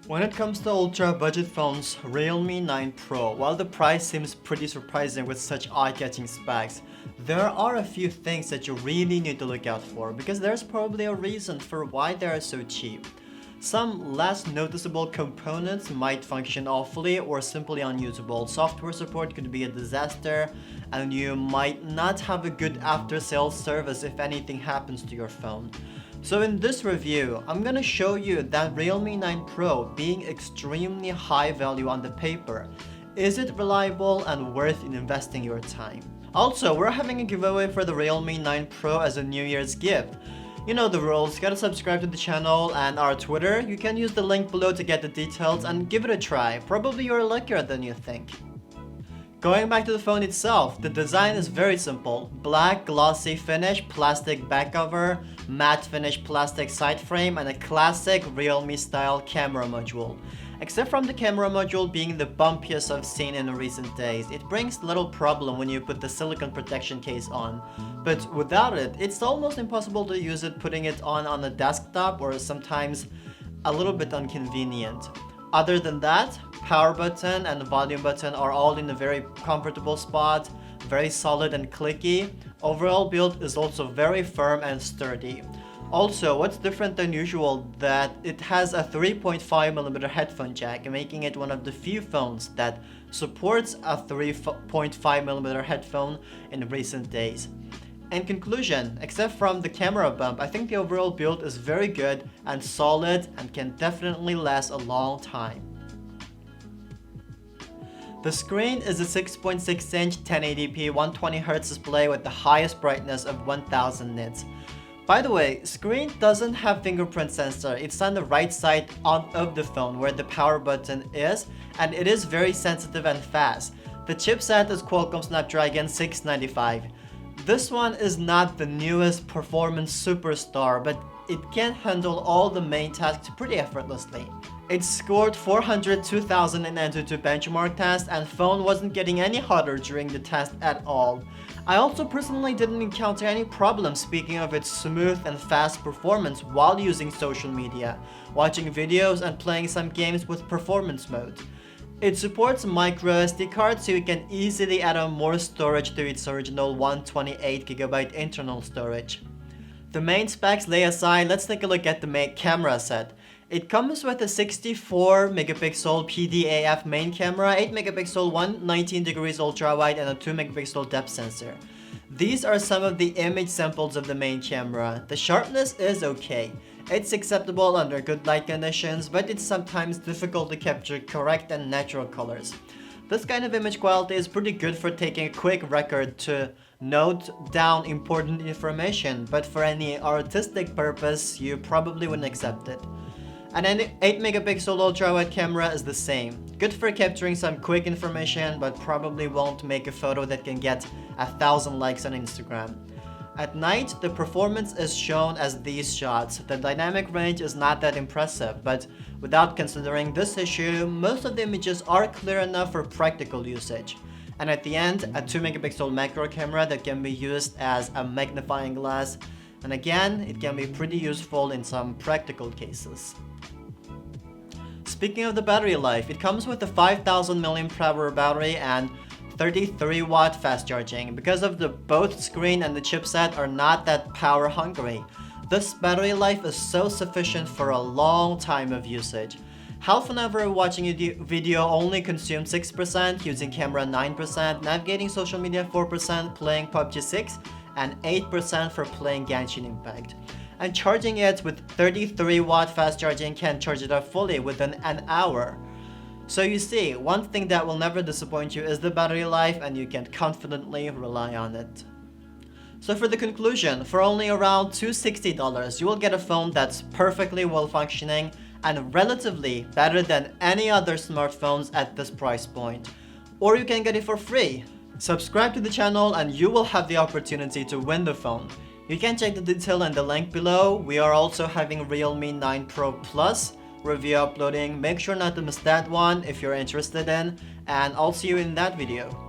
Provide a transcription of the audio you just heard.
When it comes to ultra budget phones, Realme 9 Pro, while the price seems pretty surprising with such eye-catching specs, there are a few things that you really need to look out for because there's probably a reason for why they are so cheap. Some less noticeable components might function awfully or simply unusable. Software support could be a disaster, and you might not have a good after-sales service if anything happens to your phone. So in this review, I'm gonna show you that Realme 9 Pro, being extremely high value on the paper, is it reliable and worth investing your time? Also, we're having a giveaway for the Realme 9 Pro as a New Year's gift. You know the rules, gotta subscribe to the channel and our Twitter. You can use the link below to get the details and give it a try. Probably you're luckier than you think. Going back to the phone itself, the design is very simple. Black glossy finish, plastic back cover, matte finish plastic side frame, and a classic Realme style camera module. Except from the camera module being the bumpiest I've seen in recent days, it brings little problem when you put the silicone protection case on. But without it, it's almost impossible to use it putting it on a desktop, or sometimes a little bit inconvenient. Other than that, power button and volume button are all in a very comfortable spot, very solid and clicky. Overall build is also very firm and sturdy. Also, what's different than usual that it has a 3.5mm headphone jack, making it one of the few phones that supports a 3.5mm headphone in recent days. In conclusion, except from the camera bump, I think the overall build is very good and solid and can definitely last a long time. The screen is a 6.6-inch 1080p 120Hz display with the highest brightness of 1000 nits. By the way, screen doesn't have fingerprint sensor. It's on the right side of the phone where the power button is, and it is very sensitive and fast. The chipset is Qualcomm Snapdragon 695. This one is not the newest performance superstar, but it can handle all the main tasks pretty effortlessly. It scored 402,000 in Antutu benchmark test, and phone wasn't getting any hotter during the test at all. I also personally didn't encounter any problems speaking of its smooth and fast performance while using social media, watching videos and playing some games with performance mode. It supports micro SD card, so you can easily add on more storage to its original 128GB internal storage. The main specs lay aside, let's take a look at the main camera set. It comes with a 64MP PDAF main camera, 8MP 119° ultra wide, and a 2MP depth sensor. These are some of the image samples of the main camera. The sharpness is okay. It's acceptable under good light conditions, but it's sometimes difficult to capture correct and natural colors. This kind of image quality is pretty good for taking a quick record to note down important information, but for any artistic purpose, you probably wouldn't accept it. And an 8MP ultra-wide camera is the same. Good for capturing some quick information, but probably won't make a photo that can get 1,000 likes on Instagram. At night, the performance is shown as these shots. The dynamic range is not that impressive, but without considering this issue, most of the images are clear enough for practical usage. And at the end, a 2MP macro camera that can be used as a magnifying glass. And again, it can be pretty useful in some practical cases. Speaking of the battery life, it comes with a 5000 mAh battery and 33W fast charging. Because of the both screen and the chipset are not that power hungry, this battery life is so sufficient for a long time of usage. Half an hour watching a video only consumed 6%, using camera 9%, navigating social media 4%, playing PUBG 6%, and 8% for playing Genshin Impact. And charging it with 33W fast charging can charge it up fully within an hour. So you see, one thing that will never disappoint you is the battery life, and you can confidently rely on it. So for the conclusion, for only around $260, you will get a phone that's perfectly well functioning and relatively better than any other smartphones at this price point. Or you can get it for free. Subscribe to the channel and you will have the opportunity to win the phone. You can check the detail in the link below. We are also having Realme 9 Pro Plus review uploading. Make sure not to miss that one if you're interested in, and I'll see you in that video.